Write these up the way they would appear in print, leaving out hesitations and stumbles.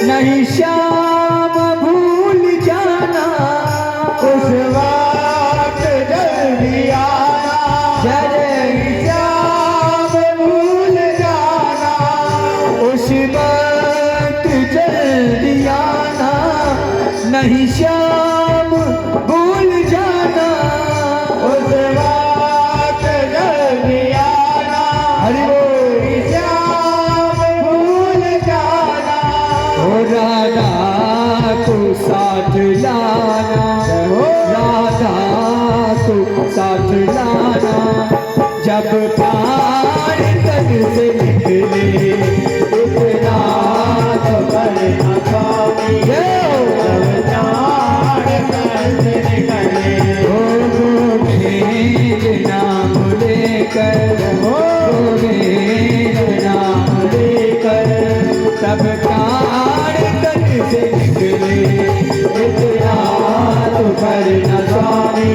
नहीं श्याम भूल जाना, उस वक्त जल्दी आना, जय श्याम भूल जाना, उस वक्त जल्दी आना, नहीं श्याम भूल जाना, उस वक्त जल्दी आना, हरि बोल। श्याम भूल जाना। ओ राधा को साथ लाना, राधा को साथ लाना, जब प्यार तन से निकले इतना तो करना स्वामी। जब चार कैसे निकले, गोविंद नाम लेकर, गोविंद नाम लेकर, तब प्यार तन से निकले इतना तो करना स्वामी।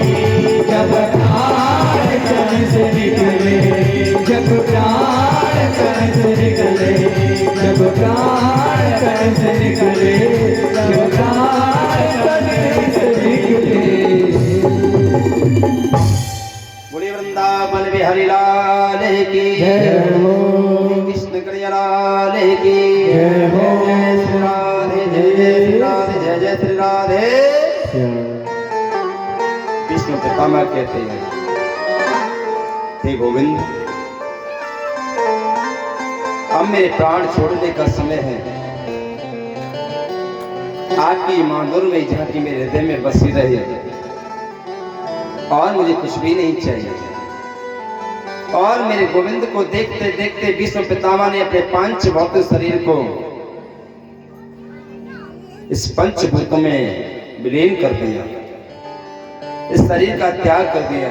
जब प्यार तन से निकले, जब प्यार तन से निकले, जब प्यार तन से निकले, जब प्यार तन से निकले। बोले वृंदावन बिहारी लाल की जय हो। कृष्ण कन्हैया लाल की जय हो। जय श्री राधे, जय जय श्री राधे, जय जय श्री राधे। विष्णु पितामह कहते हैं, हे गोविंद, अब मेरे प्राण छोड़ने का समय है। आपकी माधुर्य झांकी मेरे हृदय में बसी रहे और मुझे कुछ भी नहीं चाहिए। और मेरे गोविंद को देखते देखते विष्णु पितामह ने अपने पांच भौतिक शरीर को इस पंचभूत में विलीन कर दिया, इस शरीर का त्याग कर दिया।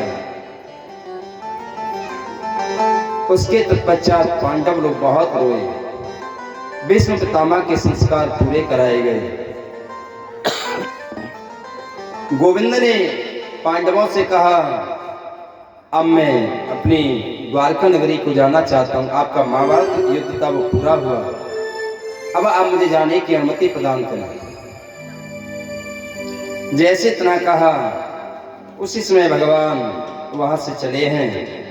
उसके तत्पश्चात पांडव लोग बहुत रोए। विष्णु पितामह के संस्कार पूरे कराए गए। गोविंद ने पांडवों से कहा, अब मैं अपनी द्वारका नगरी को जाना चाहता हूं। आपका महाभारत युद्ध था वो पूरा हुआ, अब आप मुझे जाने की अनुमति प्रदान करें। जैसे इतना कहा, उसी समय भगवान वहां से चले हैं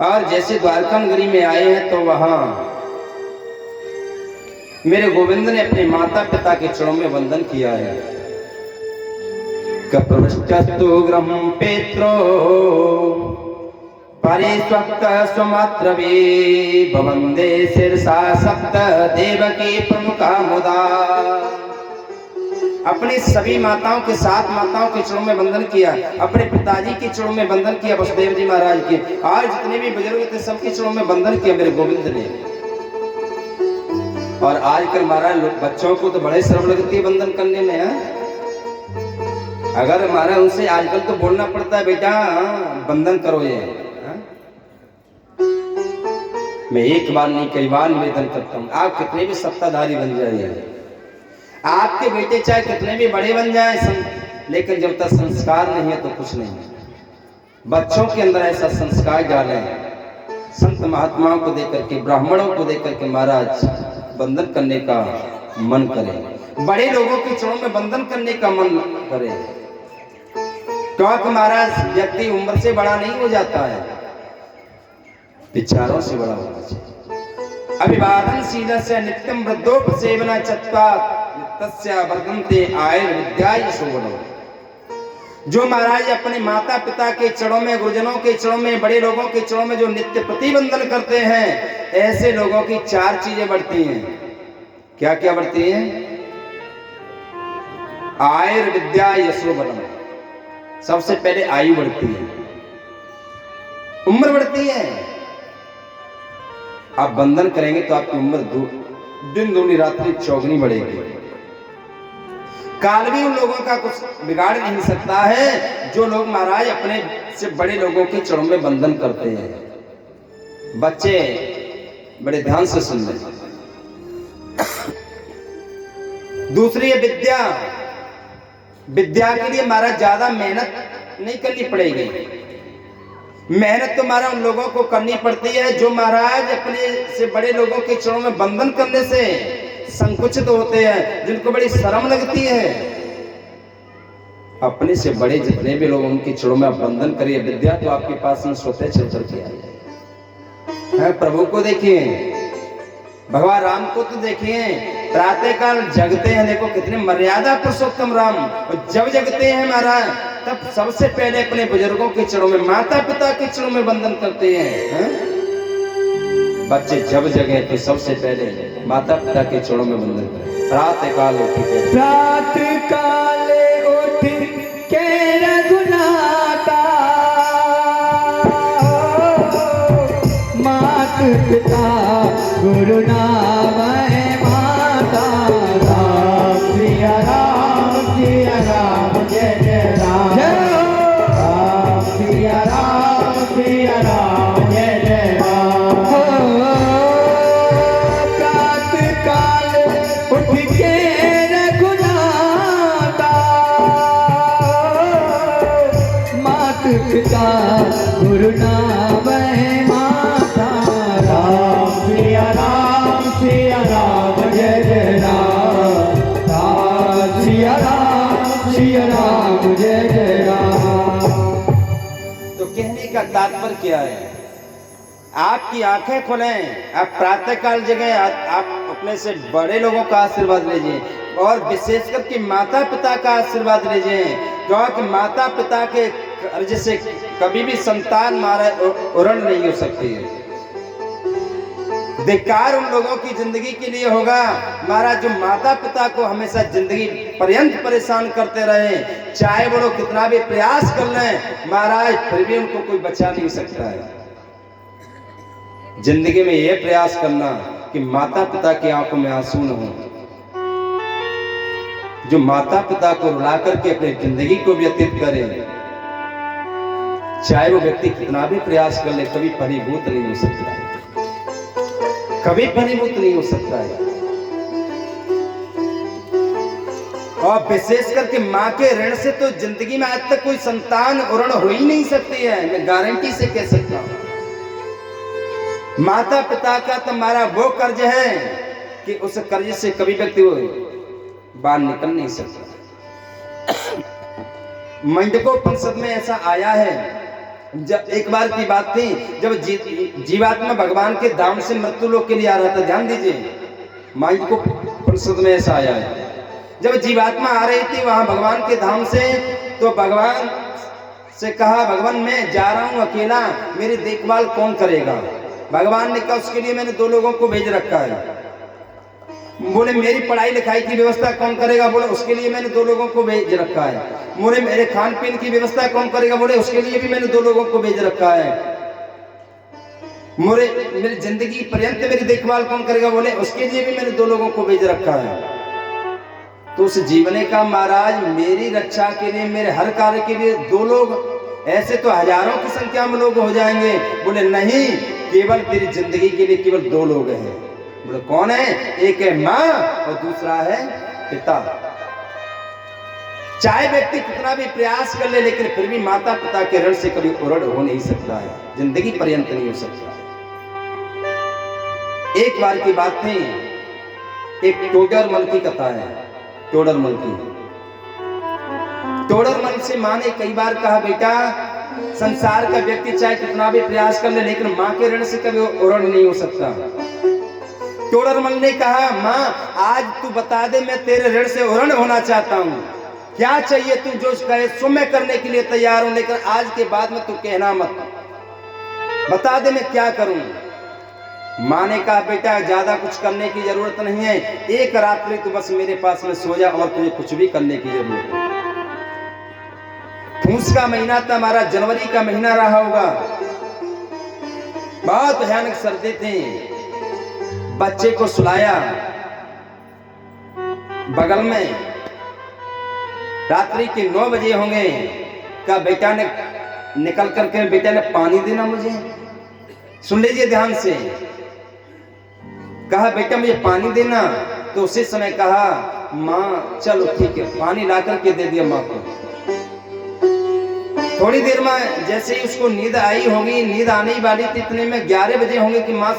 और जैसे द्वारका नगरी में आए हैं तो वहां मेरे गोविंद ने अपने माता पिता के चरणों में वंदन किया है। कप्रष्टस्तु गृहं पेत्रो परिस्वक्त स्वमात्रवे भवन्दे शिरसा सप्त देवकी प्रमुखा मुदा। अपनी सभी माताओं के साथ माताओं के चरणों में वंदन किया, अपने पिताजी के चरणों में वंदन किया, वसुदेव जी महाराज के, और जितने भी बुजुर्ग थे सबके चरणों में वंदन किया मेरे गोविंद ने। और आजकल महाराज बच्चों को तो बड़े शर्म लगती है वंदन करने में। अगर हमारा उनसे आजकल तो बोलना पड़ता है, बेटा वंदन करो ये। मैं एक बार नहीं कई बार निवेदन करता हूँ, आप कितने भी सत्ताधारी बन जाइए, आपके बेटे चाहे कितने भी बड़े बन जाए, लेकिन जब तक संस्कार नहीं है तो कुछ नहीं। बच्चों के अंदर ऐसा संस्कार डालें, संत महात्माओं को देकर के, ब्राह्मणों को देकर के महाराज वंदन करने का मन करें, बड़े लोगों के चरणों में वंदन करने का मन करें। क्योंकि महाराज व्यक्ति उम्र से बड़ा नहीं हो जाता है, विचारों से बड़ा होना चाहिए। अभिवादनशीलस्य नित्यं वृद्धोपसेवना चत्वात् तस्य वर्धन्ते आयुर्विद्याय शोभनम्। जो महाराज अपने माता पिता के चरणों में, गुरुजनों के चरणों में, बड़े लोगों के चरणों में जो नित्य प्रतिवंदन करते हैं, ऐसे लोगों की चार चीजें बढ़ती हैं। क्या क्या बढ़ती हैं? आयुर्विद्या यशोबलम। सबसे पहले आयु बढ़ती है, उम्र बढ़ती है। आप वंदन करेंगे तो आपकी उम्र दिन दूनी रात्रि चौगुनी बढ़ेगी। काल भी उन लोगों का कुछ बिगाड़ नहीं सकता है जो लोग महाराज अपने से बड़े लोगों के चरणों में वंदन करते हैं। बच्चे बड़े ध्यान से सुन लें। दूसरी है विद्या। विद्या के लिए महाराज ज्यादा मेहनत नहीं करनी पड़ेगी। मेहनत तो महाराज उन लोगों को करनी पड़ती है जो महाराज अपने से बड़े लोगों के चरणों में वंदन करने से संकुचित होते हैं, जिनको बड़ी शर्म लगती है। अपने से बड़े जितने भी लोग उनकी चरणों में आप वंदन करिए। विद्या तो आपके पास में स्वतः चल करके आई है। प्रभु को देखिए, भगवान राम को तो देखिए, प्रातः काल जगते हैं, देखो कितने मर्यादा पुरुषोत्तम राम, और जब जगते हैं महाराज तब सबसे पहले अपने बुजुर्गों के चरणों में, माता पिता के चरणों में वंदन करते हैं। बच्चे जब जगे तो सबसे पहले माता पिता के चरणों में वंदन करें। प्रातः काल उठ के रघुनाथा मात पिता गुरु नाम है माता। राम सिया राम जय जय राम। राम सिया राम जय जय राम। प्रातः काल उठ के रघुनाथा मात पिता गुरु नाम है माता। राम सिया राम जय जय राम। राम सिया राम जय जय राम। तो कहने का तात्पर्य क्या है? आपकी आंखें खुलें, आप प्रातः काल जगह, आप अपने से बड़े लोगों का आशीर्वाद लीजिए, और विशेषकर कि माता पिता का आशीर्वाद लीजिए, क्योंकि माता पिता के कर्ज से कभी भी संतान उरण नहीं हो सकती है। धिक्कार उन लोगों की जिंदगी के लिए होगा महाराज जो माता पिता को हमेशा जिंदगी पर्यंत परेशान करते रहे, चाहे वो लोग कितना भी प्रयास कर लें महाराज, फिर भी उनको कोई बचा नहीं सकता है। जिंदगी में यह प्रयास करना कि माता पिता की आंखों में आंसू न हो। जो माता पिता को रुला करके अपनी जिंदगी को व्यतीत करे, चाहे वो व्यक्ति कितना भी प्रयास कर ले, कभी फलीभूत नहीं हो सकता है, कभी फलीभूत नहीं हो सकता है। और विशेष करके माँ के ऋण से तो जिंदगी में आज तक कोई संतान उरण हो ही नहीं सकती है, मैं गारंटी से कह सकता हूं। माता पिता का तुम्हारा वो कर्ज है कि उस कर्ज से कभी व्यक्ति वो बाहर निकल नहीं सकता। मंडकोपनिषद में ऐसा आया है, जब एक बार की बात थी, जब जीवात्मा भगवान के धाम से मृत्यु लोक के लिए आ रहा था। ध्यान दीजिए, मंडकोपनिषद में ऐसा आया है, जब जीवात्मा आ रही थी वहां भगवान के धाम से, तो भगवान से कहा, भगवान मैं जा रहा हूं अकेला, मेरी देखभाल कौन करेगा? भगवान ने कहा, उसके लिए मैंने 2 लोगों को भेज रखा है। बोले मेरी पढ़ाई लिखाई की व्यवस्था कौन करेगा? बोले उसके लिए मैंने 2 लोगों को भेज रखा है। बोले मेरे खान पीन की व्यवस्था कौन करेगा? बोले उसके लिए भी मैंने 2 लोगों को भेज रखा है। मेरी जिंदगी पर्यंत मेरी देखभाल कौन करेगा? बोले उसके लिए भी मैंने 2 लोगों को भेज रखा है। तो उस जीवने का महाराज मेरी रक्षा के लिए, मेरे हर कार्य के लिए 2 लोग, ऐसे तो हजारों की संख्या में लोग हो जाएंगे। बोले नहीं, केवल तेरी जिंदगी के लिए केवल 2 लोग हैं। बोले कौन है? एक है माँ और दूसरा है पिता। चाहे व्यक्ति कितना भी प्रयास कर ले, लेकिन फिर भी माता पिता के ऋण से कभी उरण हो नहीं सकता है, जिंदगी पर्यंत नहीं हो सकता। एक बार की बात थी, एक टोडरमल की कथा है। टोडरमल से माँ ने कई बार कहा, बेटा संसार का व्यक्ति चाहे कितना भी प्रयास कर ले, लेकिन माँ के ऋण से कभी उरण नहीं हो सकता। टोडरमल ने कहा, माँ आज तू बता दे, मैं तेरे ऋण से उरण होना चाहता हूँ, क्या चाहिए तू जो कहे सो मैं करने के लिए तैयार हूं, लेकिन आज के बाद में तू कहना मत, बता दे मैं क्या करूं। माँ ने कहा, बेटा ज्यादा कुछ करने की जरूरत नहीं है, एक रात्रि तू बस मेरे पास में सो जा और तुझे कुछ भी करने की जरूरत नहीं। फूस का महीना था, हमारा जनवरी का महीना रहा होगा, बहुत भयानक सर्दी थी। बच्चे को सुलाया बगल में, रात्रि के 9 बजे होंगे, का बेटा ने निकल करके, बेटा ने पानी देना मुझे, सुन लीजिए ध्यान से, कहा बेटा मुझे पानी देना। तो उसी समय कहा, माँ चलो ठीक है, पानी ला करके दे दिया माँ को। थोड़ी देर में जैसे ही उसको नींद आई होगी, नींद आने ही वाली थी, इतने में 11 बजे होंगे कि माँ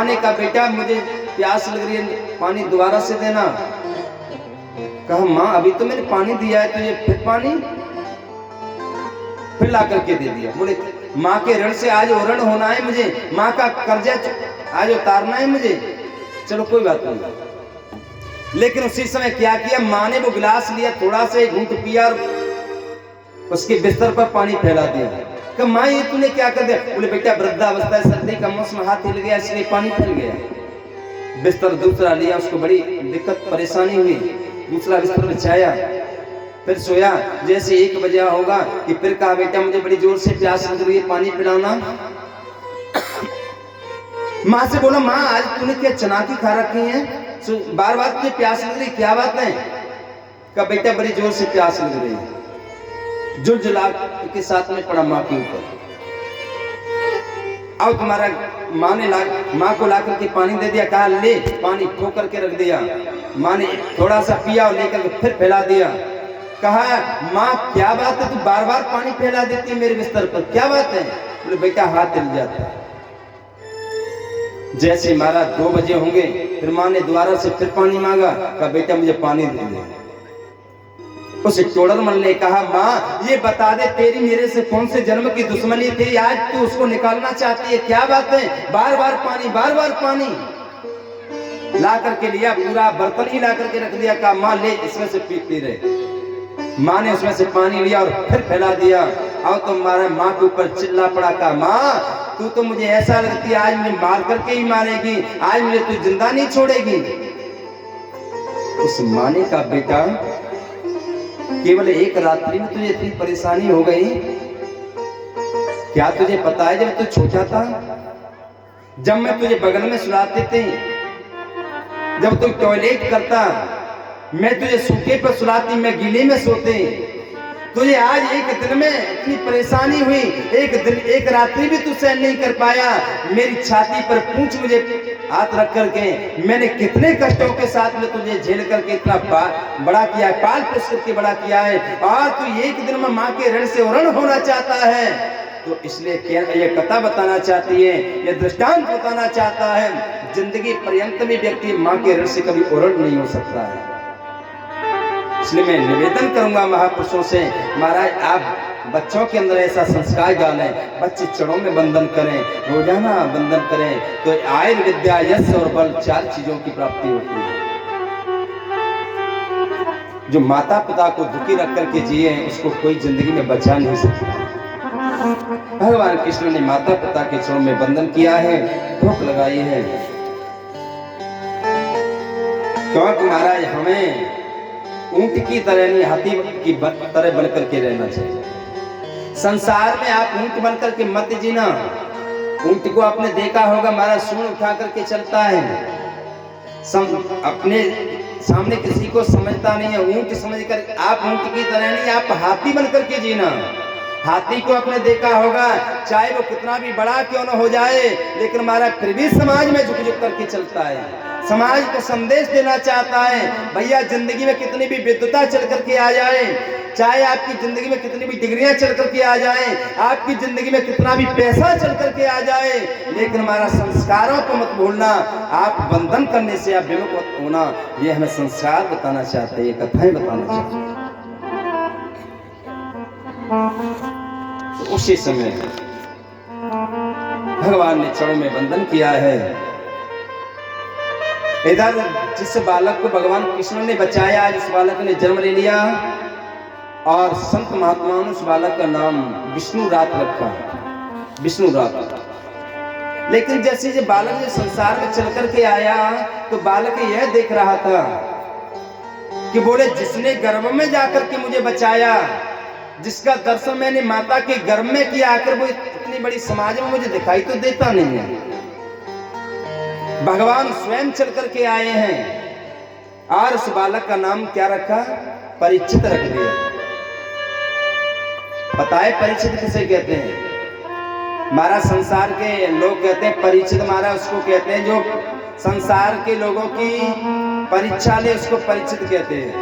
ने कहा, बेटा मुझे प्यास लग रही है, पानी दोबारा से देना। कहा माँ अभी तो मैंने पानी दिया है तुझे, फिर पानी? फिर ला करके दे दिया। बोले माँ के ऋण से आज ऋण होना है मुझे, माँ का कर्जा आज उतारना है मुझे। चलो कोई बात नहीं। लेकिन उसी समय क्या किया, माँ ने वो गिलास लिया, थोड़ा सा घूंट पिया और उसके बिस्तर पर पानी फैला दिया। कहा माँ ये तूने क्या कर दिया? बोले बेटा वृद्धावस्था है, सर्दी का मौसम, हाथ हिल गया इसलिए पानी फैल गया। बिस्तर दूसरा लिया, उसको बड़ी दिक्कत परेशानी हुई, दूसरा बिस्तर बिछाया, फिर सोया। जैसे 1 बजे होगा कि फिर कहा बेटा मुझे बड़ी जोर से प्यास लग रही है, पानी पिलाना। माँ से बोला माँ आज तूने क्या चनाकी खा रखी है, बार बार तुझे प्यास लग रही, क्या बात है? कहा बेटा बड़ी जोर से प्यास लग रही है। जुलजुला के साथ में पड़ा माँ के ऊपर। अब तुम्हारा माँ को ला करके पानी दे दिया, कहा ले, पानी ठोक करके रख दिया। माँ ने थोड़ा सा पिया और लेकर के फिर फैला दिया। कहा माँ क्या बात है, तू बार बार पानी फैला देती है मेरे बिस्तर पर, क्या बात है? बोले बेटा हाथ हिल जाता है। जैसे मारा 2 बजे होंगे, फिर माँ ने दोबारा से फिर पानी मांगा। कहा बेटा मुझे पानी दे दे। उस टोडरमल ने कहा माँ ये बता दे तेरी मेरे से कौन से जन्म की दुश्मनी थी, आज तू उसको निकालना चाहती है, क्या बात है? बार बार पानी, बार बार पानी। ला करके लिया, पूरा बर्तन ही ला करके रख दिया। कहा माँ ले इसमें से पीती रहे। माँ ने उसमें से पानी लिया और फिर फैला दिया। अब तो मारा माँ के ऊपर चिल्ला पड़ा। कहा माँ तू तो मुझे ऐसा लगती है आज मुझे मार करके ही मारेगी, आज मुझे तू जिंदा नहीं छोड़ेगी। उस माने का बेटा केवल 1 रात्रि में तुझे इतनी परेशानी हो गई, क्या तुझे पता है जब तू छोटा था, जब मैं तुझे बगल में सुलाते थे, जब तू टॉयलेट करता, मैं तुझे सूखे पर सुलाती, मैं गीले में सोते, तुझे आज 1 दिन में इतनी परेशानी हुई, 1 रात्रि भी तू सहन नहीं कर पाया। मेरी छाती पर पूंछ मुझे हाथ रख करके मैंने कितने कष्टों के साथ में तुझे झेल करके इतना बड़ा किया है, पाल पोस करके बड़ा किया है, और तू 1 दिन में माँ के ऋण से ऋण होना चाहता है। तो इसलिए ये कथा बताना चाहती है, ये दृष्टांत बताना चाहता है, जिंदगी पर्यंत में व्यक्ति माँ के ऋण से कभी ऋण नहीं हो सकता है। इसलिए मैं निवेदन करूंगा महापुरुषों से, महाराज आप बच्चों के अंदर ऐसा संस्कार डालें, बच्चे चरणों में बंधन करें, रोजाना बंधन करें, तो आयुर्विद्या, यश और बल 4 चीजों की प्राप्ति होती है। जो माता पिता को दुखी रख करके जिए उसको कोई जिंदगी में बचा नहीं सकता। भगवान कृष्ण ने माता पिता के चरणों में बंधन किया है, भूख लगाई है, क्योंकि महाराज हमें ऊंट की तरह नहीं, हाथी की तरह बन करके रहना चाहिए। संसार में आप ऊंट बन करके मत जीना। ऊंट को आपने देखा होगा, महाराज सूंड उठा करके चलता है, अपने सामने किसी को समझता नहीं है। ऊंट समझकर आप ऊंट की तरह नहीं, आप हाथी बन करके जीना। हाथी को आपने देखा होगा, चाहे वो कितना भी बड़ा क्यों न हो जाए, लेकिन महाराज फिर भी समाज में झुक झुक करके चलता है, समाज को संदेश देना चाहता है। भैया जिंदगी में कितनी भी विद्वता चल करके आ जाए, चाहे आपकी जिंदगी में कितनी भी डिग्रियां चल करके आ जाए, आपकी जिंदगी में कितना भी पैसा चल करके आ जाए, लेकिन हमारा संस्कारों को मत भूलना। आप बंधन करने से आप विमुख मत होना। ये हमें संस्कार बताना चाहते हैं, ये कथाएं बताना चाहते हैं। तो उसी समय भगवान ने चरणों में बंधन किया है। इधर जिस बालक को भगवान कृष्ण ने बचाया, आज उस बालक ने जन्म ले लिया और संत महात्माओं ने उस बालक का नाम विष्णु रात रखा, विष्णु रात। लेकिन जैसे ये बालक जो संसार में चल करके आया, तो बालक यह देख रहा था कि बोले जिसने गर्भ में जाकर के मुझे बचाया, जिसका दर्शन मैंने माता के गर्भ में किया, आकर वो इतनी बड़ी समाज में मुझे दिखाई तो देता नहीं है। भगवान स्वयं चल करके आए हैं और उस बालक का नाम क्या रखा? परीक्षित रख दिया। बताए परीक्षित किसे कहते हैं? महाराज संसार के लोग कहते हैं परीक्षित, महाराज उसको कहते हैं जो संसार के लोगों की परीक्षा ले, उसको परीक्षित कहते हैं।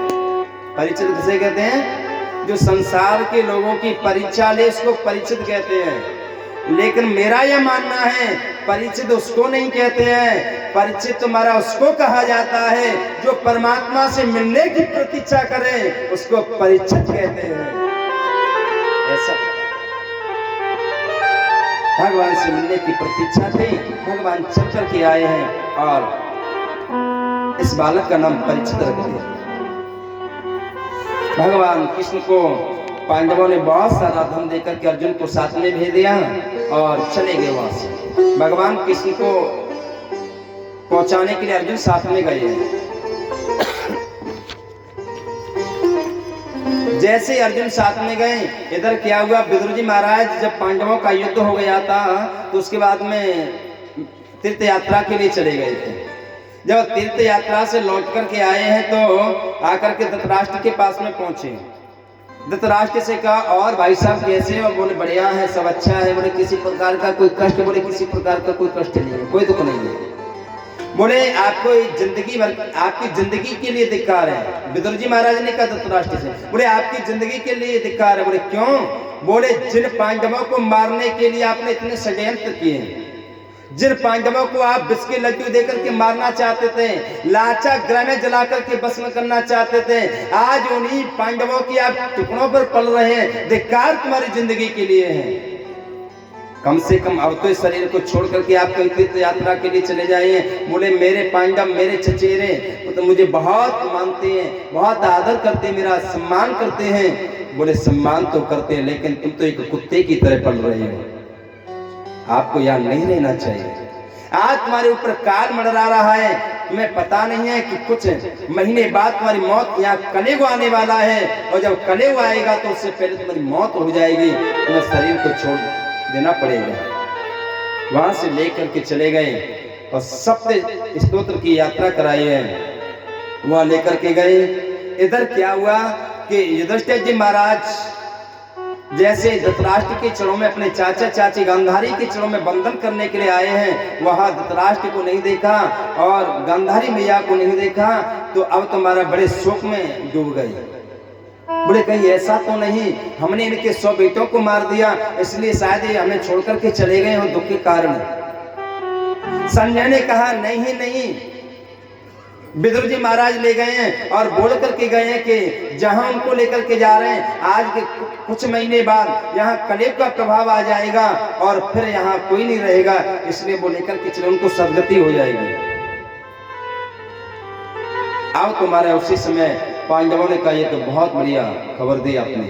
परीक्षित किसे कहते हैं? जो संसार के लोगों की परीक्षा ले, उसको परीक्षित कहते हैं। लेकिन मेरा यह मानना है परिचित उसको नहीं कहते हैं, परिचित तुम्हारा उसको कहा जाता है जो परमात्मा से मिलने की प्रतीक्षा करे, उसको परिचित कहते हैं। ऐसा भगवान से मिलने की प्रतीक्षा थी, भगवान चल कर के आए हैं और इस बालक का नाम परिचित रख दिया। भगवान कृष्ण को पांडवों ने बहुत सारा धन देकर के अर्जुन को साथ में भेज दिया और चले गए वहां से। भगवान कृष्ण को पहुंचाने के लिए अर्जुन साथ में गए हैं। जैसे ही अर्जुन साथ में गए, इधर क्या हुआ, विदुर जी महाराज जब पांडवों का युद्ध हो गया था तो उसके बाद में तीर्थ यात्रा के लिए चले गए थे। जब तीर्थ यात्रा से लौट करके आए हैं तो आकर के धृतराष्ट्र के पास में पहुंचे। धृतराष्ट्र से कहा और भाई साहब कैसे हो? बोले बढ़िया है, सब अच्छा है। बोले किसी प्रकार का कोई कष्ट? बोले किसी प्रकार का कोई कष्ट नहीं है, कोई दुख नहीं है। बोले आपको जिंदगी भर, आपकी जिंदगी के लिए धिक्कार है। विदुर जी महाराज ने कहा धृतराष्ट्र से, बोले आपकी जिंदगी के लिए धिक्कार है। बोले क्यों? बोले जिन पांडवों को मारने के लिए आपने इतने षड्यंत्र किए हैं, जिन पांडवों को आप विष के लड्डू देकर के मारना चाहते थे, लाचा ग्रह में जला करके भस्म करना चाहते थे, आज उन्हीं पांडवों की आप टुकड़ों पर पल रहे हैं। धिक्कार तुम्हारी जिंदगी के लिए है। कम से कम अब तो इस शरीर को छोड़ करके आप कहीं तीर्थ यात्रा के लिए चले जाइए। बोले मेरे पांडव, मेरे चचेरे तो मुझे बहुत मानते हैं, बहुत आदर करते हैं, मेरा सम्मान करते हैं। बोले सम्मान तो करते हैं, लेकिन तुम तो एक कुत्ते की तरह पल रहे हो, आपको यहाँ नहीं रहना चाहिए। आज तुम्हारे ऊपर काल मंडरा रहा है, तुम्हें पता नहीं है कि कुछ महीने बाद तुम्हारी मौत यहाँ कलेव आने वाला है, और जब कलेव आएगा तो उससे पहले तुम्हारी मौत हो जाएगी, तुम्हें शरीर को छोड़ देना पड़ेगा। वहां से लेकर के चले गए और सप्त स्तोत्र की यात्रा कराई है, वहां लेकर के गए। इधर क्या हुआ कि युधिष्ठिर जी महाराज जैसे धृतराष्ट्र के चरणों में अपने चाचा चाची गांधारी के चरणों में बंधन करने के लिए आए हैं, वहां धृतराष्ट्र को नहीं देखा और गांधारी मैया को नहीं देखा, तो अब तुम्हारा बड़े शोक में डूब गए। बोले कहीं ऐसा तो नहीं हमने इनके 100 बेटों को मार दिया, इसलिए शायद ये हमें छोड़ करके चले गए हो दुख के कारण। संजय ने कहा नहीं नहीं, विदुर जी महाराज ले गए हैं और बोल करके गए हैं कि जहां उनको लेकर के जा रहे हैं, आज के कुछ महीने बाद यहाँ कलेव का प्रभाव आ जाएगा और फिर यहाँ कोई नहीं रहेगा, इसलिए वो लेकर के चले, उनको सदगति हो जाएगी। अब तुम्हारे उसी समय पांडवों ने कहा ये तो बहुत बढ़िया खबर दी आपने।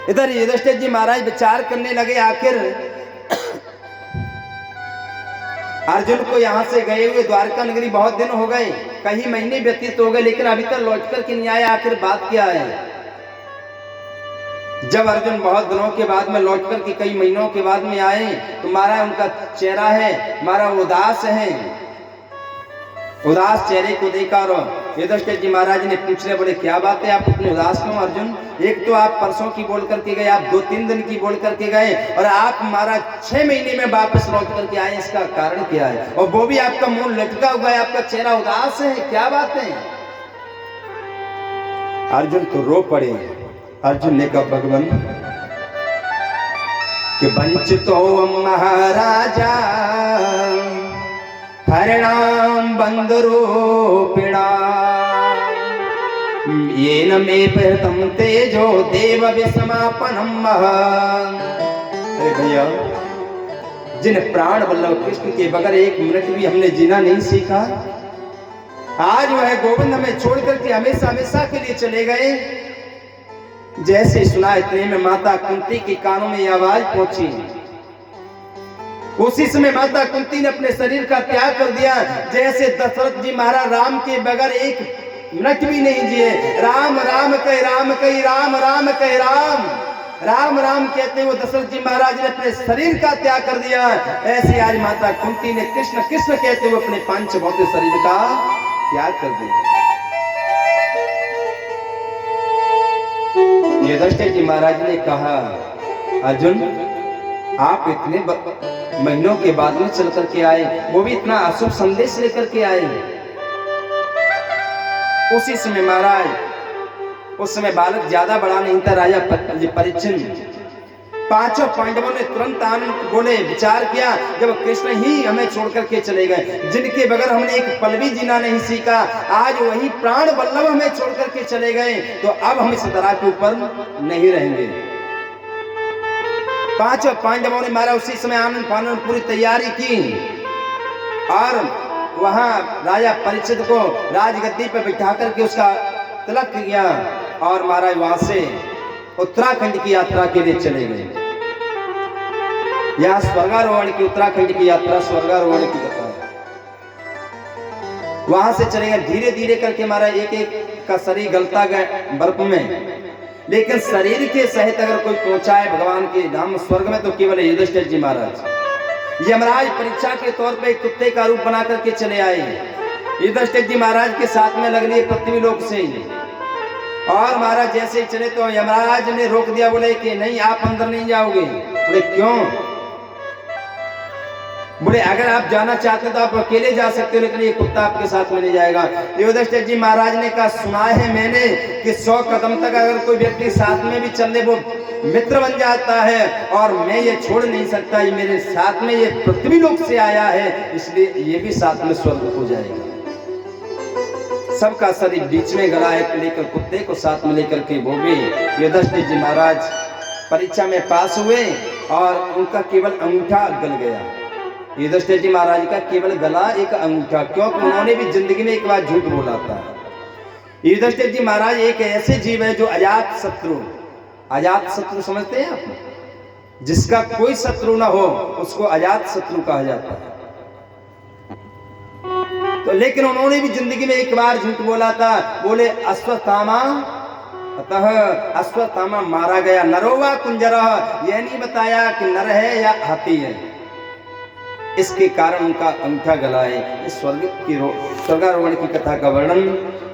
इधर युधिष्ठिर जी महाराज विचार करने लगे, आखिर अर्जुन को यहाँ से गए हुए द्वारका नगरी बहुत दिन हो गए, कई महीने व्यतीत हो गए, लेकिन अभी तक लौट कर के नहीं आए। आखिर बात क्या है? जब अर्जुन बहुत दिनों के बाद में लौट कर के कई महीनों के बाद में आए तो मारा उनका चेहरा है, मारा उदास है। उदास चेहरे को देखा और युधिष्ठिर जी महाराज ने पूछ रहे, बोले क्या बात है, आप इतने उदास क्यों अर्जुन? एक तो आप परसों की बोल करके गए, आप 2-3 दिन की बोल करके गए, और आप हमारा 6 महीने में वापस लौट करके आए, इसका कारण क्या है? और वो भी आपका मुंह लटका हुआ है, आपका चेहरा उदास है, क्या बात है? अर्जुन तो रो पड़े। अर्जुन ने कहा भगवान कि वंचितो महाराजा हरिणाम बंधुरूपिणा येन मे प्रथम तेजो देव विसमापनम। अरे भैया, जिन प्राण वल्लभ कृष्ण के बगैर एक मिनट भी हमने जीना नहीं सीखा, आज वह गोविंद हमें छोड़ करके हमेशा हमेशा के लिए चले गए। जैसे सुना इतने में माता कुंती के कानों में यह आवाज पहुंची। उसी समय माता कुंती ने अपने शरीर का त्याग कर दिया। जैसे दशरथ जी महाराज राम के बगैर एक मिनट भी नहीं जिए, राम राम कह राम कही, राम राम कह राम, राम राम कहते हुए दशरथ जी महाराज ने अपने शरीर का त्याग कर दिया। ऐसे आज माता कुंती ने कृष्ण कृष्ण कहते हुए अपने पंचभौतिक शरीर का त्याग कर दिया। युधिष्ठिर जी महाराज ने कहा, अर्जुन आप इतने महीनों के बाद में चल करके आए, वो भी इतना अशुभ संदेश लेकर के आए। उसी समय महाराज, उस समय बालक ज्यादा बड़ा नहीं था, राजा पांचों पांडवों ने तुरंत आनंद बोले, विचार किया, जब कृष्ण ही हमें छोड़कर के चले गए, जिनके बगैर हमने एक पल भी जीना नहीं सीखा, आज वही प्राण वल्लभ हमें छोड़कर के चले गए, तो अब हम इस धरा के ऊपर नहीं रहेंगे। पांचों पांडवों ने मारा। उसी समय आनंद फानंद पूरी तैयारी की और वहां राजा परीक्षित को राजगद्दी पर बिठा करके उसका तिलक किया और महाराज वहां से उत्तराखंड की यात्रा के लिए चले गए। यह स्वर्गारोहण की, उत्तराखंड की यात्रा स्वर्गारोहण की कथा है। वहां से चले गए, धीरे धीरे करके महाराज एक एक का शरीर गलता गया बर्फ में, लेकिन शरीर के सहित अगर कोई पहुंचाए भगवान के धाम स्वर्ग में तो केवल युधिष्ठिर जी महाराज। यमराज परीक्षा के तौर पे एक कुत्ते का रूप बना करके चले आए, युधिष्ठिर जी महाराज के साथ में लग लिए पृथ्वी लोक से, और महाराज जैसे ही चले तो यमराज ने रोक दिया, बोले कि नहीं आप अंदर नहीं जाओगे। बोले क्यों? बोले अगर आप जाना चाहते तो आप अकेले जा सकते हो, लेकिन ये कुत्ता आपके साथ में नहीं जाएगा। युधिष्ठिर जी महाराज ने कहा, सुना है मैंने कि 100 कदम तक अगर कोई व्यक्ति साथ में भी चलने वो मित्र बन जाता है, और मैं ये छोड़ नहीं सकता, ये मेरे साथ में ये पृथ्वी लोक से आया है, इसलिए ये भी साथ में स्वर्ग हो जाएगा। सबका शरीर बीच में गला है, लेकर कुत्ते को साथ में लेकर के वो भी युधिष्ठिर जी महाराज परीक्षा में पास हुए और उनका केवल अंगूठा गल गया। युधिष्ठिर जी महाराज का केवल गला एक अंगूठा, क्योंकि उन्होंने भी जिंदगी में एक बार झूठ बोला था। युधिष्ठिर जी महाराज एक ऐसे जीव है जो अजात शत्रु, अजात शत्रु समझते हैं आप? जिसका कोई शत्रु ना हो उसको अजात शत्रु कहा जाता है। तो लेकिन उन्होंने भी जिंदगी में एक बार झूठ बोला था, बोले अश्वत्थामा, अतः अश्वत्थामा मारा गया, नरोवा कुंजरः, यह नहीं बताया कि नर है या हाथी है, इसके कारण उनका अंगूठा गला है। इस स्वर्गारोहण की कथा का वर्णन,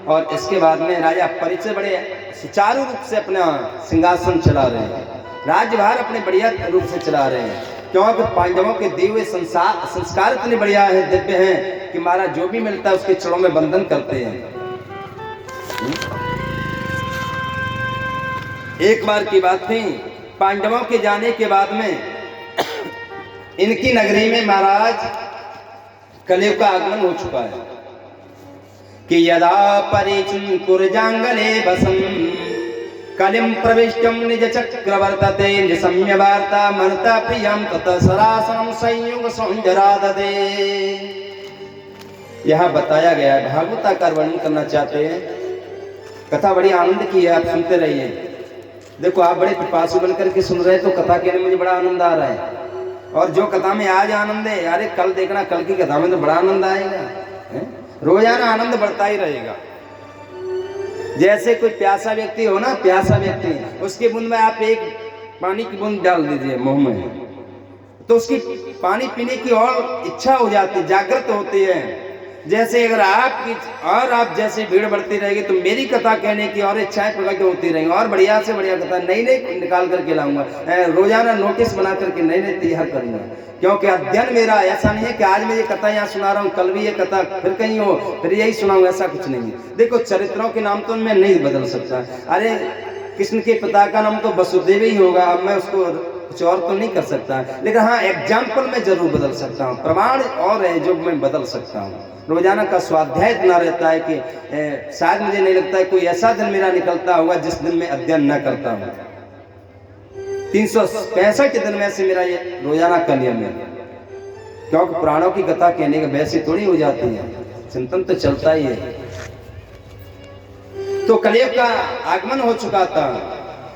और इसके बाद में राजा परीक्षित बड़े सुचारू रूप से अपना सिंहासन चला रहे हैं, राज्यभार अपने बढ़िया रूप से चला रहे हैं, क्योंकि पांडवों के दिए हुए संस्कार इतने बढ़िया है, दिव्य हैं कि महाराज जो भी मिलता है उसके चरणों में बंधन करते हैं। एक बार की बात थी, पांडवों के जाने के बाद में इनकी नगरी में महाराज कलयुग का आगमन हो चुका है कि यदा परिचिन कुरजांगले बसम कलिम प्रविष्टम निज चक्रवर्तते निसम्य वार्ता मनता प्रियम तत सरासनम संयुग सौंदराददे। यह बताया गया है, भागवताकार वर्णन करना चाहते हैं, कथा बड़ी आनंद की है, आप सुनते रहिए। देखो आप बड़े पिपासु बनकर के सुन रहे हैं, तो कथा कहने में मुझे बड़ा आनंद आ रहा है, और जो कथा में आज आनंद है, अरे कल देखना, कल की कथा में तो बड़ा आनंद आएगा, रोजाना आनंद बढ़ता ही रहेगा। जैसे कोई प्यासा व्यक्ति हो ना, प्यासा व्यक्ति, उसके बूंद में आप एक पानी की बूंद डाल दीजिए मुंह में, तो उसकी पानी पीने की और इच्छा हो जाती, जागृत होती है। जैसे अगर आप जैसे भीड़ बढ़ती रहेगी तो मेरी कथा कहने की और इच्छाएं प्रकट होती रहेंगी, और बढ़िया से बढ़िया कथा नई नई निकाल करके लाऊंगा, रोजाना नोटिस बना करके नई नई तैयार करूंगा, क्योंकि अध्ययन मेरा ऐसा नहीं है कि आज मैं ये कथा यहाँ सुना रहा हूँ, कल भी ये कथा फिर कहीं हो फिर यही सुनाऊँ, ऐसा कुछ नहीं है। देखो चरित्रों के नाम तो मैं नहीं बदल सकता, अरे कृष्ण के पिता का नाम तो वसुदेव ही होगा, अब मैं उसको कुछ और तो नहीं कर सकता, लेकिन हाँ एग्जाम्पल में जरूर बदल सकता हूँ, प्रमाण और है जो मैं बदल सकता हूँ। रोजाना का स्वाध्याय इतना रहता है कि शायद मुझे नहीं लगता है कोई ऐसा दिन मेरा निकलता होगा जिस दिन मैं अध्ययन न करता हूँ। 365 दिन में से मेरा ये रोजाना का नियम है, क्योंकि प्राणों की कथा कहने के वैसे थोड़ी हो जाती है, चिंतन तो चलता ही है। तो कलयुग का आगमन हो चुका था।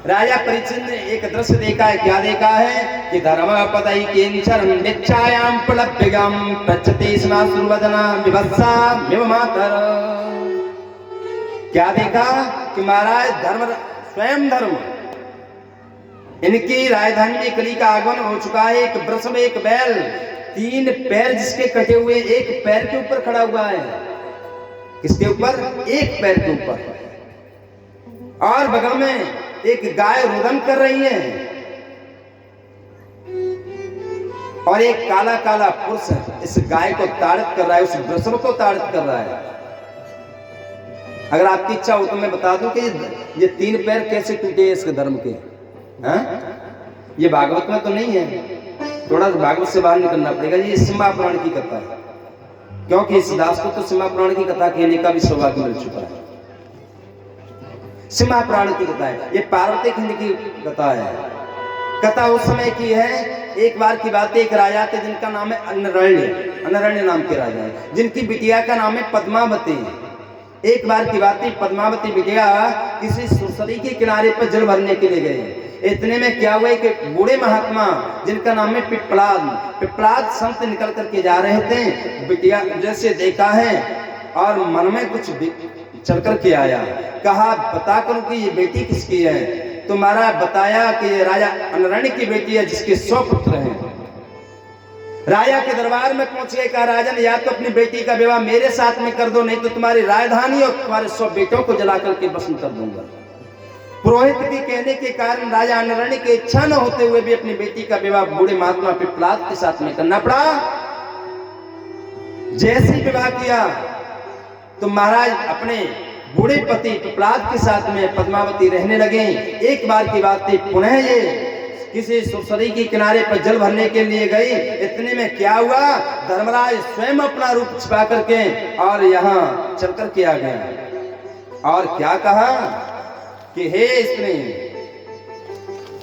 राजा परीक्षित ने एक दृश्य देखा है, क्या देखा है कि धर्मपदई किंचन निच्छायाम प्लव्यगम प्रचते स्नासुर्वदना विभत्सा मिवमातर। क्या देखा कि महाराज स्वयं धर्म, इनकी राजधानी में कली का आगमन हो चुका है। एक वृष में एक बैल, 3 पैर जिसके कटे हुए, एक पैर के ऊपर खड़ा हुआ है। किसके ऊपर? एक पैर के ऊपर। और बगल में एक गाय रुदन कर रही है, और एक काला काला पुरुष इस गाय को ताड़ित कर रहा है, उस वृषभ को ताड़ित कर रहा है। अगर आपकी इच्छा हो तो मैं बता दूं कि ये 3 पैर कैसे टूटे इसके धर्म के, ये भागवत में तो नहीं है, थोड़ा भागवत से बाहर निकलना पड़ेगा। ये सिम्हा पुराण की कथा है, क्योंकि इस दास को तो सिम्हा पुराण की कथा कहने का भी सौभाग्य मिल चुका है। सिम्हा पुराण की कथा है, ये पार्वती खंड की कथा है। कथा उस समय की है, एक बार की बात है, एक राजा थे जिनका नाम है अनरण्य नाम के राजा है, जिनकी बिटिया का नाम है पद्मावती। एक बार की बात है, पद्मावती बिटिया किसी सुरसरी के किनारे पर जल भरने के लिए गए। इतने में क्या हुआ कि बूढ़े महात्मा जिनका नाम है पिपलाद संत निकल करके जा रहे थे। बिटिया जैसे देखा है और मन में कुछ चल करके आया, कहा बता करूं कि ये बेटी किसकी है। तुम्हारा बताया कि ये राजा अनरण्य की बेटी है, जिसके 100 पुत्र हैं। राजा के दरबार में पहुंचे, कहा राजन या तो अपनी बेटी का विवाह मेरे साथ में कर दो, नहीं तो तुम्हारी राजधानी और तुम्हारे 100 बेटों को जला करके भस्म कर दूंगा। पुरोहित के कहने के कारण राजा अनरण्य की इच्छा न होते हुए भी अपनी बेटी का विवाह बूढ़े महात्मा पिपलाद के साथ में करना पड़ा। जैसे ही विवाह किया तो महाराज अपने बूढ़े पति पिपलाद के साथ में पद्मावती रहने लगे। एक बार की बात थी, पुनः ये किसी सुरसरी के किनारे पर जल भरने के लिए गई। इतने में क्या हुआ, धर्मराज स्वयं अपना रूप छिपा करके और यहाँ चल करके आ गया और क्या कहा कि हे स्त्री,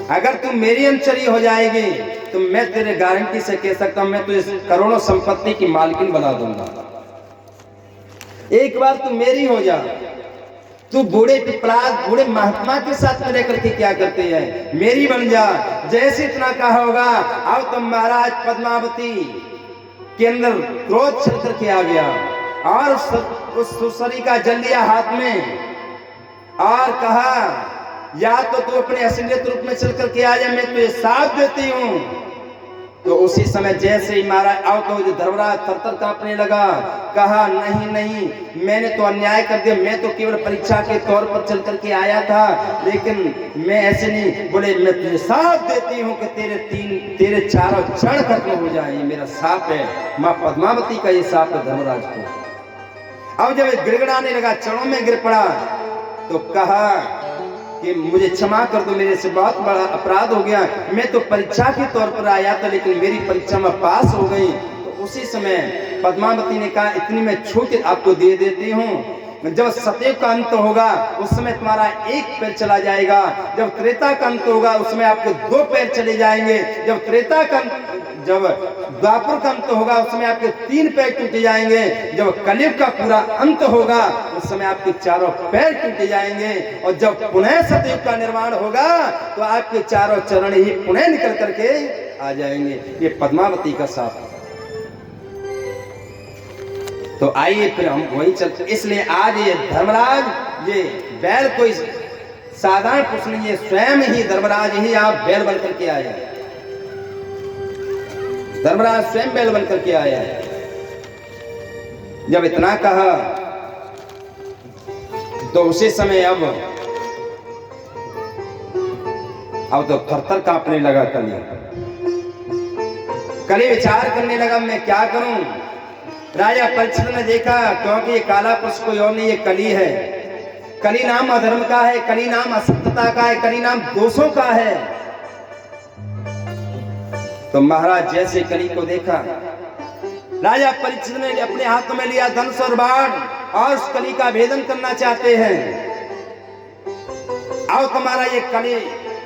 अगर तुम मेरी अनुचरी हो जाएगी तो मैं तेरे गारंटी से कह सकता हूं, मैं तुझे करोड़ों संपत्ति की मालकिन बना दूंगा। एक बार तू मेरी हो जा। तू बूढ़े पिपलाद बूढ़े महात्मा के साथ में रहकर के क्या करते हैं, मेरी बन जा। जैसे इतना कहा होगा, अब तो महाराज पद्मावती के अंदर क्रोध चल करके आ गया और उस सुरसरी का जल लिया हाथ में और कहा या तो तू अपने असलियत रूप में चल करके आ जा, मैं तुझे साथ देती हूं। तो उसी समय जैसे ही महाराज आओ तो धर्मराज थरथर कांपने लगा, कहा नहीं नहीं, मैंने तो अन्याय कर दिया, मैं तो केवल परीक्षा के तौर पर चल करके आया था, लेकिन मैं ऐसे नहीं। बोले मैं तुझे साथ देती हूँ कि तेरे चारों क्षण खत्म हो जाए। ये मेरा साप है, माँ पद्मावती का ये साप है धर्मराज को। अब जब गिड़गिड़ाने लगा, चरणों में गिर पड़ा तो कहा कि मुझे क्षमा कर दो, मेरे से बहुत बड़ा अपराध हो गया। मैं तो परीक्षा के तौर पर आया था, लेकिन मेरी परीक्षा में पास हो गई। तो उसी समय पद्मावती ने कहा इतनी मैं छूट आपको दे देती हूँ, जब सतयुग का अंत होगा उस समय तुम्हारा एक पैर चला जाएगा, जब त्रेता का अंत होगा उसमें आपके 2 पैर चले जाएंगे, जब द्वापर का अंत होगा उस समय आपके 3 पैर टूट जाएंगे, जब कलयुग का पूरा अंत होगा उस समय आपके चारों पैर टूट जाएंगे, और जब पुनः सतयुग का निर्माण होगा तो आपके चारों चरण ही पुनः निकल करके आ जाएंगे। ये पद्मावती का साप। तो आइए फिर हम वही चलते। इसलिए आज ये धर्मराज, ये बैल कोई साधारण पुरुष नहीं है, स्वयं ही धर्मराज ही आप बैल बन करके आया है। धर्मराज स्वयं बैल बन करके आया है। जब इतना कहा तो उसी समय अब तो थरथर कांपने लगा कली विचार करने लगा, मैं क्या करूं। राजा परीक्षित ने देखा, क्योंकि ये काला पुरुष कोई और नहीं, ये कली है। कली नाम अधर्म का है, कली नाम असत्यता का है, कली नाम दोषों का है। तो महाराज जैसे कली को देखा, राजा परीक्षित ने अपने हाथों में लिया धनुष और बाण और उस कली का भेदन करना चाहते हैं। आओ तुम्हारा ये कली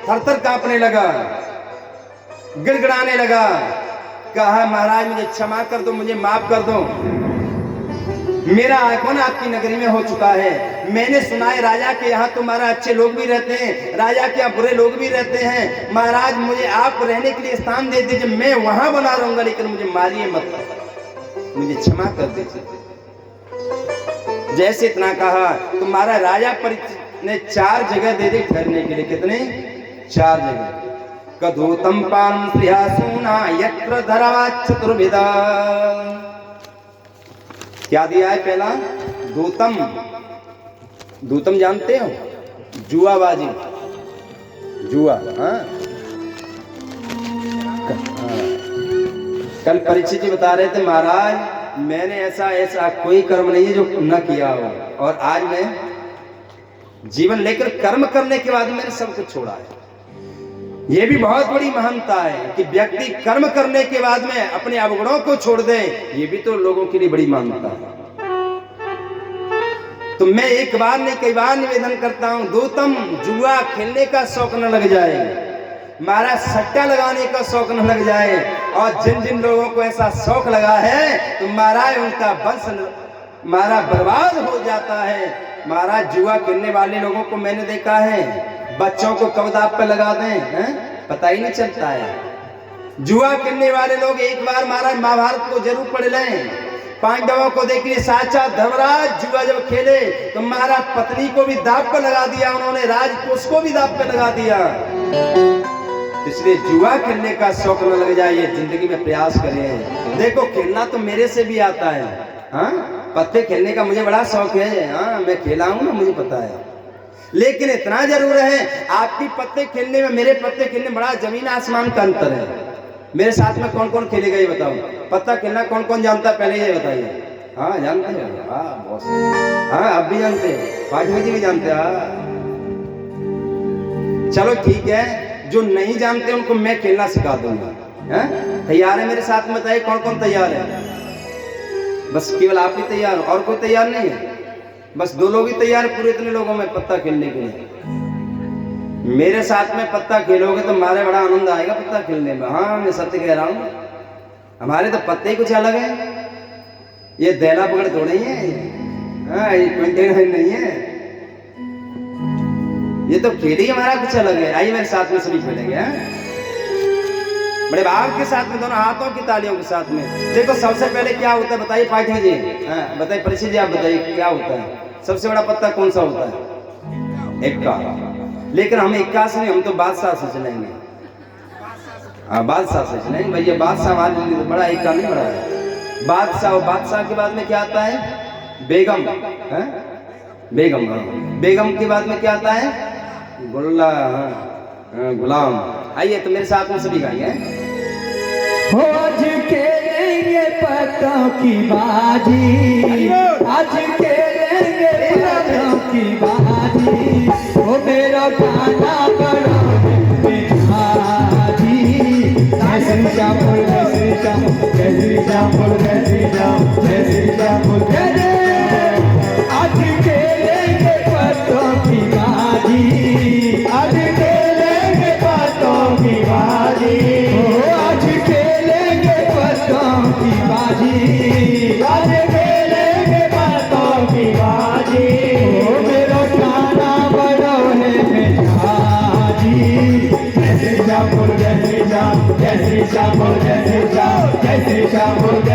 थरथर कांपने लगा, गिड़गिड़ाने लगा, कहा महाराज मुझे क्षमा कर दो, मुझे माफ कर दो, मेरा आगमन आपकी नगरी में हो चुका है। मैंने सुना है राजा के यहाँ तुम्हारा अच्छे लोग भी रहते हैं, राजा के यहाँ बुरे लोग भी रहते हैं। महाराज मुझे आप रहने के लिए स्थान दे दीजिए, मैं वहां बना रहूंगा, लेकिन मुझे मारिए मत, मुझे क्षमा कर दीजिए। जैसे इतना कहा तुम्हारा राजा परीक्षित ने 4 जगह दे दी ठहरने के लिए। कितने? 4 जगह। कधूतम पान सिंहासूना यत्र धरावा चतुर्विदा। क्या दिया है? पहला दूतम। दूतम जानते हो? जुआबाजी, जुआ। कल परीक्षित जी बता रहे थे महाराज मैंने ऐसा कोई कर्म नहीं है जो न किया हो, और आज मैं जीवन लेकर कर्म करने के बाद मैंने सब कुछ छोड़ा है। ये भी बहुत बड़ी महानता है कि व्यक्ति कर्म करने के बाद में अपने अवगुणों को छोड़ दे। ये भी तो लोगों के लिए बड़ी महानता है। तो मैं एक बार नहीं कई बार निवेदन करता हूं, दूतम जुआ खेलने का शौक न लग जाए, मारा सट्टा लगाने का शौक न लग जाए। और जिन जिन लोगों को ऐसा शौक लगा है तो महाराज उनका वंश मारा बर्बाद हो जाता है। महाराज जुआ खेलने वाले लोगों को मैंने देखा है, बच्चों को कब दांव पे लगा दें हैं? पता ही नहीं चलता है। जुआ खेलने वाले लोग एक बार महाराज महाभारत को जरूर पढ़ लें। पांडवों को देखिए, साक्षात धर्मराज जुआ जब खेले तो महाराज पत्नी को भी दांव पे लगा दिया उन्होंने, राजकोष को भी दांव पे लगा दिया। इसलिए जुआ खेलने का शौक न लग जाए, ये जिंदगी में प्रयास करें। देखो खेलना तो मेरे से भी आता है, हाँ पत्ते खेलने का मुझे बड़ा शौक है, हाँ मैं खेला हूं ना, मुझे पता है। लेकिन इतना जरूर है, आपकी पत्ते खेलने में मेरे पत्ते खेलने में बड़ा जमीन आसमान का अंतर है। मेरे साथ में कौन कौन खेलेगा ये बताओ। पत्ता खेलना कौन कौन जानता है पहले ये बताइए। हाँ जानते हैं, हाँ बहुत, हाँ आप भी जानते हैं, पांचवी जी भी जानते हैं। चलो ठीक है, जो नहीं जानते उनको मैं खेलना सिखा दूंगा। तैयार है मेरे साथ में? बताइए कौन कौन तैयार है? बस केवल आप ही तैयार, और कोई तैयार नहीं है? बस 2 लोग ही तैयार पूरे इतने लोगों में पत्ता खेलने के लिए। मेरे साथ में पत्ता खेलोगे तो हमारे बड़ा आनंद आएगा पत्ता खेलने में। हाँ मैं सत्य कह रहा हूँ, हमारे तो पत्ते ही कुछ अलग है। ये दैला पकड़ थोड़े ही है, हाँ ये कोई नहीं है, ये तो खेल ही हमारा कुछ अलग है। आइए मेरे साथ में सभी खेलेंगे, बड़े भाव के साथ में, दोनों हाथों की तालियों के साथ में। देखो सबसे पहले क्या होता है बताइए पाठक जी, बताइए परिचय जी, आप बताइए क्या होता है? सबसे बड़ा पत्ता कौन सा होता है? इक्का। लेकिन हम इक्का से नहीं, हम तो बादशाह से चलेंगे। हाँ बादशाह से चलेंगे भैया, बादशाह हमारे लिए बड़ा इक्का नहीं बड़ा है। बादशाह, बादशाह के बाद में क्या आता है? बेगम, बेगम। बेगम के बाद में क्या आता है? गुल्ला, गुलाम। आइए तो मेरे साथ में सभी गाएंगे। आज खेलेंगे पत्तों की बाजी, आज खेलेंगे पत्तों की बाजी, वो मेरा गाना बड़ा मिठाजी। जय श्री श्याम बोल, जय श्री श्याम, जय श्री श्याम बोल, जय श्री श्याम, जय श्री श्याम बोल, जय। आज खेलेंगे पत्तों की बाजी, आज खेलेंगे पत्तों की बाजी, आज खेलेंगे पत्तों की बाजी, आज खेलेंगे पत्तों की बाजी, ओ मेरा गाना बड़ा है मिठाजी। जय श्री श्याम बोल, जय श्री श्याम, जय श्री श्याम बोल, जय श्री श्याम, जय श्री श्याम बोल, जय।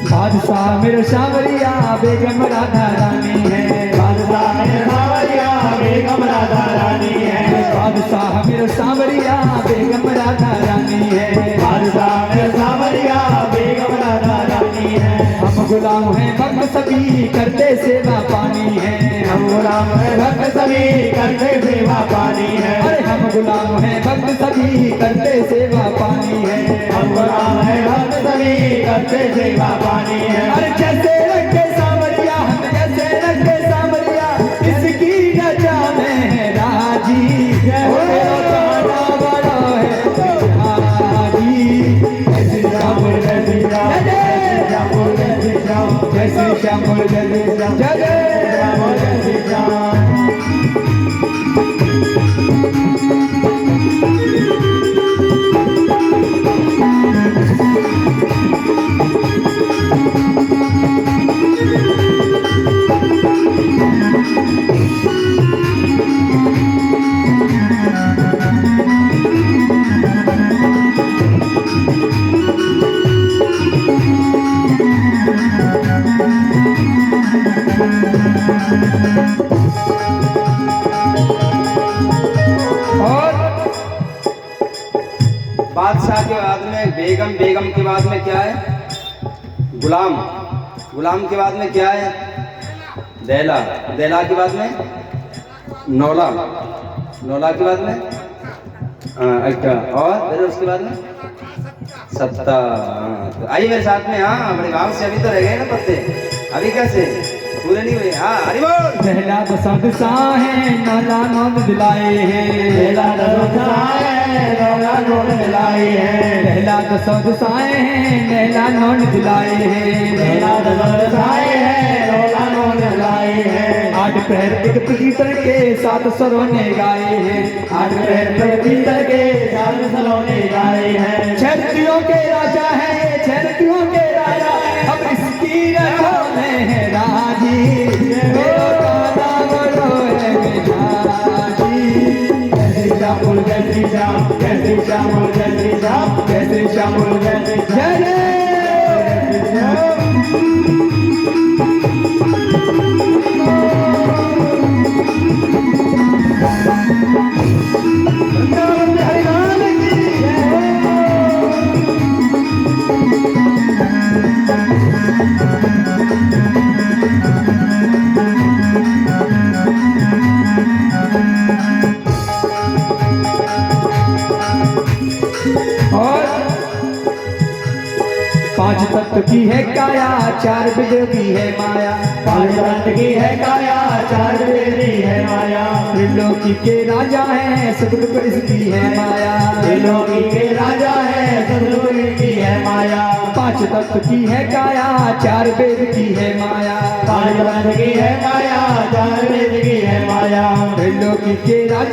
बादशाह मेरा सांवरिया बेगम राधा रानी है, बादशाह मेरा सांवरिया बेगम राधा रानी है, बादशाह मेरा सांवरिया बेगम राधा रानी है, बादशाह मेरा सांवरिया बेगम राधा रानी है। हम गुलाम हैं भक्त सभी करते सेवा पानी है, हम गुलाम हैं भक्त सभी करते सेवा पानी है, अरे हम गुलाम हैं भक्त सभी करते सेवा पानी है, हम गुलाम हैं भक्त सभी करते सेवा पानी है। अरे जैसे रंगे सांवरिया, हम जैसे रंगे सांवरिया, इसकी रजा में है राजी, ओ मेरा गाना बड़ा है मिठाजी। जय श्री श्याम बोल, जय श्री श्याम, जय श्री श्याम बोल, जय श्री श्याम, जय श्री श्याम बोल, जय श्री श्याम, जय श्री श्याम। बादशाह के बाद में बेगम, बेगम के बाद में क्या है? गुलाम, गुलाम के बाद में क्या है? दैला, दैला के बाद में नौला, नौला के बाद में अच्छा, और फिर उसके बाद में सत्ता। तो आइए मेरे साथ में। हाँ, बड़े भाव से। अभी तो रह गए ना पत्ते, अभी कैसे पूरे नहीं हुए? हाँ, हरि बोल। पहला दसद है नाला नौन दिलाए हैं, पहला दसद है नौला नौन दिलाए हैं, पहला दसद है नैला नौन दिलाए हैं, पहला दसद है नौला नौन दिलाए हैं। आठ पैर एक पीतल के साथ सरोने गाए हैं, आठ पैर पर पीतल के साथ सलोने गाए हैं। छत्रियों के राजा है, छत्रियों के राजा, अब इसकी रखो में है राजी, मेरो दादा बड़ो है मिजाजी। जय श्री श्याम बोल, जय श्री श्याम, जय श्री श्याम बोल, जय श्री श्याम, जय श्री श्याम बोल, जय श्री श्याम, जय जय श्री श्याम। और पांच तत्व की है काया, चार विद की है माया, पांच तत्व की है काया, चार वेद की है माया। त्रिलोकी के राजा है, सतगुरु इसकी है माया, त्रिलोकी के राजा है, सतगुरु की है माया। पांच तत्व की है काया, चार वेद की है माया, पांच तत्व की है काया, चार वेद की है माया। त्रिलोकी के राजा